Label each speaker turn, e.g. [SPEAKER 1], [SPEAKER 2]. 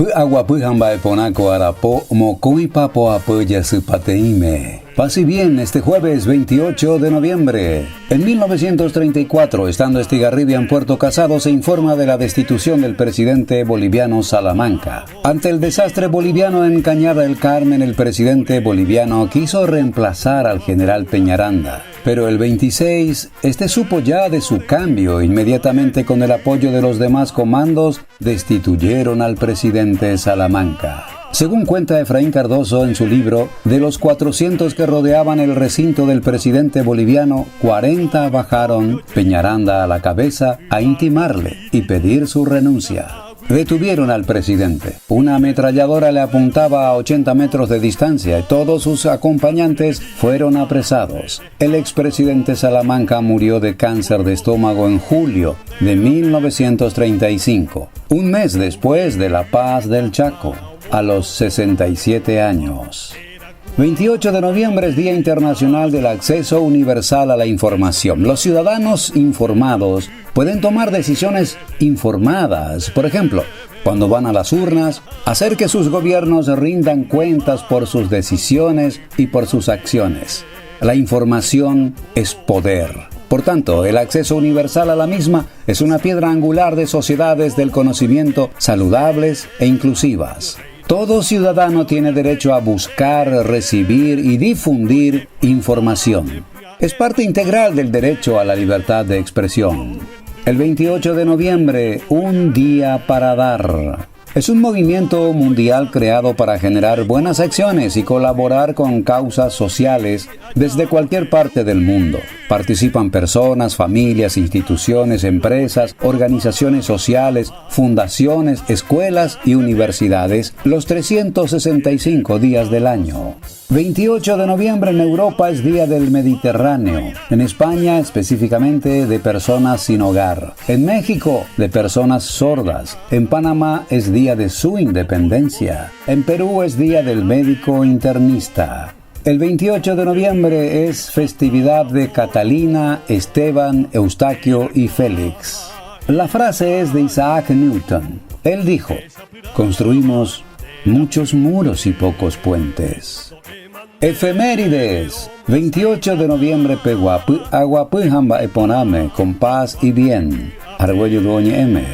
[SPEAKER 1] Agua pujamba eponaco arapo mocui papo apoya pateime. Paz y bien, este jueves 28 de noviembre. En 1934, estando Estigarribia en Puerto Casado, se informa de la destitución del presidente boliviano Salamanca. Ante el desastre boliviano en Cañada del Carmen, el presidente boliviano quiso reemplazar al general Peñaranda. Pero el 26, supo ya de su cambio. Inmediatamente, con el apoyo de los demás comandos, destituyeron al presidente Salamanca. Según cuenta Efraín Cardoso en su libro, de los 400 que rodeaban el recinto del presidente boliviano, 40 bajaron, Peñaranda a la cabeza, a intimarle y pedir su renuncia. Detuvieron al presidente. Una ametralladora le apuntaba a 80 metros de distancia y todos sus acompañantes fueron apresados. El expresidente Salamanca murió de cáncer de estómago en julio de 1935, un mes después de la paz del Chaco, a los 67 años. 28 de noviembre es Día Internacional del Acceso Universal a la Información. Los ciudadanos informados pueden tomar decisiones informadas. Por ejemplo, cuando van a las urnas, hacer que sus gobiernos rindan cuentas por sus decisiones y por sus acciones. La información es poder. Por tanto, el acceso universal a la misma es una piedra angular de sociedades del conocimiento saludables e inclusivas. Todo ciudadano tiene derecho a buscar, recibir y difundir información. Es parte integral del derecho a la libertad de expresión. El 28 de noviembre, un día para dar. Es un movimiento mundial creado para generar buenas acciones y colaborar con causas sociales desde cualquier parte del mundo. Participan personas, familias, instituciones, empresas, organizaciones sociales, fundaciones, escuelas y universidades los 365 días del año. 28 de noviembre en Europa es Día del Mediterráneo. En España, específicamente, de personas sin hogar. En México, de personas sordas. En Panamá es Día de su independencia. En Perú es Día del médico internista. El 28 de noviembre es festividad de Catalina, Esteban, Eustaquio y Félix. La frase es de Isaac Newton. Él dijo: construimos muchos muros y pocos puentes. Efemérides. 28 de noviembre Peguapu, Aguapujamba Eponame, con paz y bien. Argüello Doña M.